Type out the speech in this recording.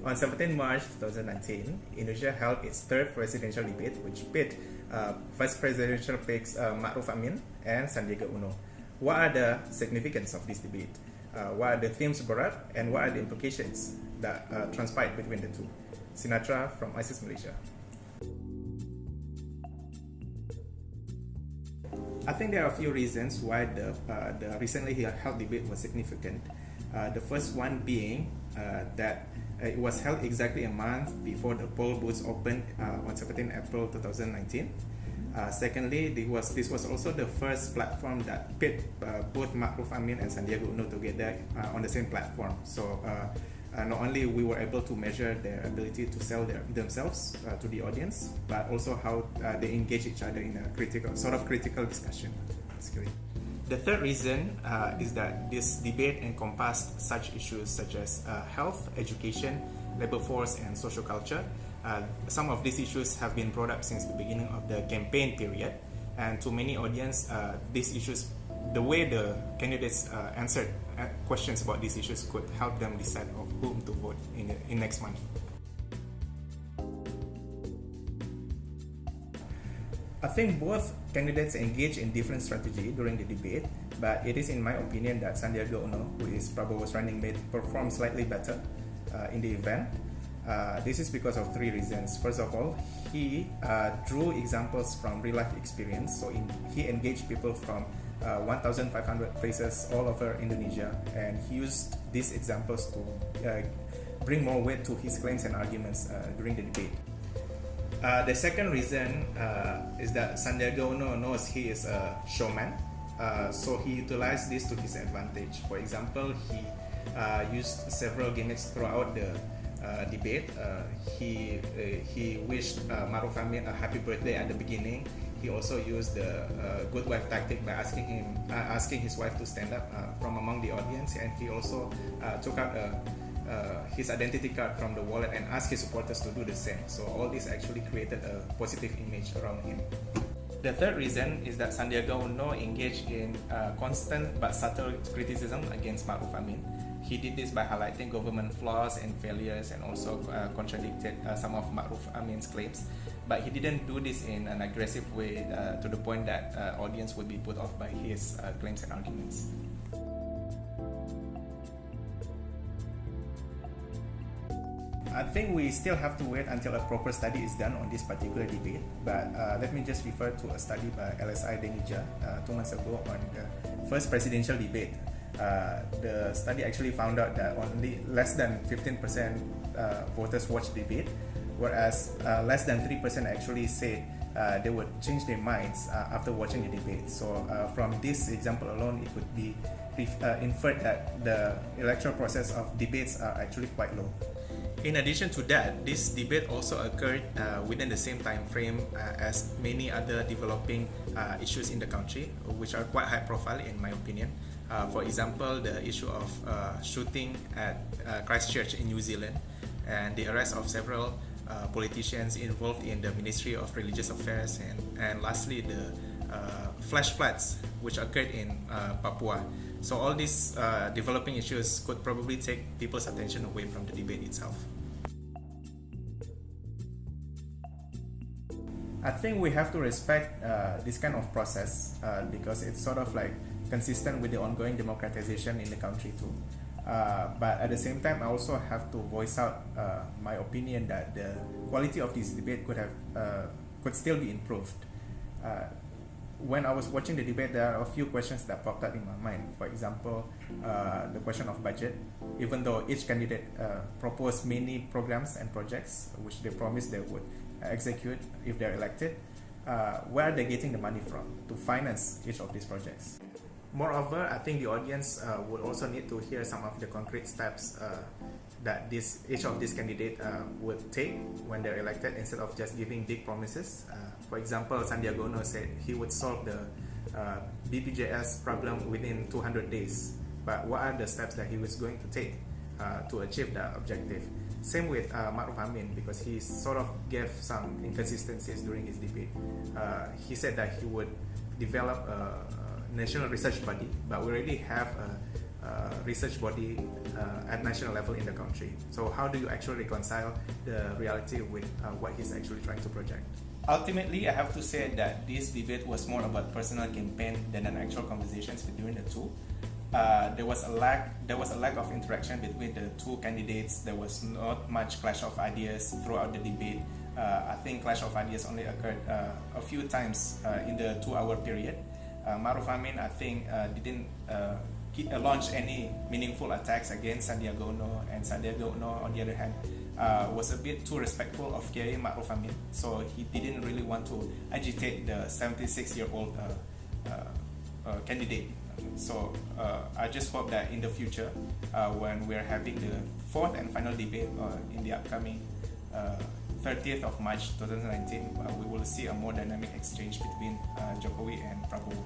On 17 March 2019, Indonesia held its third presidential debate, which pit vice presidential picks Ma'ruf Amin and Sandiaga Uno. What are the significance of this debate? What are the themes brought up, and what are the implications that transpired between the two? Sinatra from ISIS Malaysia. I think there are a few reasons why the recently held debate was significant. The first one being that it was held exactly a month before the poll booths opened on 17 April 2019. Secondly, this was also the first platform that pit both Ma'ruf Amin and Sandiaga Uno together on the same platform. So not only we were able to measure their ability to sell themselves to the audience, but also how they engage each other in a critical discussion, basically. The third reason is that this debate encompassed such issues such as health, education, labor force, and social culture. Some of these issues have been brought up since the beginning of the campaign period, and to many audience, these issues, the way the candidates answered questions about these issues could help them decide of whom to vote in next month. I think both candidates engage in different strategy during the debate, but it is in my opinion that Sandiaga Uno, who is Prabowo's running mate, performed slightly better in the event. This is because of three reasons. First of all, he drew examples from real-life experience, so he engaged people from 1,500 places all over Indonesia, and he used these examples to bring more weight to his claims and arguments during the debate. The second reason is that Sandiaga Uno knows he is a showman, so he utilized this to his advantage. For example, he used several gimmicks throughout the debate. He wished Ma'ruf Amin a happy birthday at the beginning. He also used the good wife tactic by asking his wife to stand up from among the audience, and he also took out his identity card from the wallet and asked his supporters to do the same. So all this actually created a positive image around him. The third reason is that Sandiaga Uno engaged in constant but subtle criticism against Ma'ruf Amin. He did this by highlighting government flaws and failures, and also contradicted some of Ma'ruf Amin's claims. But he didn't do this in an aggressive way to the point that audience would be put off by his claims and arguments. I think we still have to wait until a proper study is done on this particular debate, but let me just refer to a study by LSI Denija 2 months ago on the first presidential debate. The study actually found out that only less than 15% voters watched the debate, whereas less than 3% actually said they would change their minds after watching the debate. So from this example alone, it would be inferred that the electoral process of debates are actually quite low. In addition to that, this debate also occurred within the same time frame as many other developing issues in the country, which are quite high profile in my opinion. For example, the issue of shooting at Christchurch in New Zealand, and the arrest of several politicians involved in the Ministry of Religious Affairs, and lastly the flash floods which occurred in Papua. So all these developing issues could probably take people's attention away from the debate itself. I think we have to respect this kind of process because it's sort of like consistent with the ongoing democratization in the country too. But at the same time, I also have to voice out my opinion that the quality of this debate could still be improved. When I was watching the debate, there are a few questions that popped up in my mind. For example, the question of budget. Even though each candidate proposed many programs and projects which they promised they would execute if they're elected, where are they getting the money from to finance each of these projects? Moreover, I think the audience would also need to hear some of the concrete steps that each of these candidates would take when they're elected, instead of just giving big promises. For example, Sandiaga Uno said he would solve the BPJS problem within 200 days. But what are the steps that he was going to take to achieve that objective? Same with Ma'ruf Amin, because he sort of gave some inconsistencies during his debate. He said that he would develop a national research body, but we already have research body at national level in the country. So how do you actually reconcile the reality with what he's actually trying to project? Ultimately, I have to say that this debate was more about personal campaign than an actual conversations between the two. There was a lack of interaction between the two candidates. There was not much clash of ideas throughout the debate. I think clash of ideas only occurred a few times in the 2-hour period. Maruf Amin, I think, didn't launch any meaningful attacks against Sandiaga Uno, and Sandiaga Uno, on the other hand, was a bit too respectful of Kiai Maruf Amin, so he didn't really want to agitate the 76-year-old candidate. So I just hope that in the future, when we're having the fourth and final debate in the upcoming 30th of March 2019, we will see a more dynamic exchange between Jokowi and Prabowo.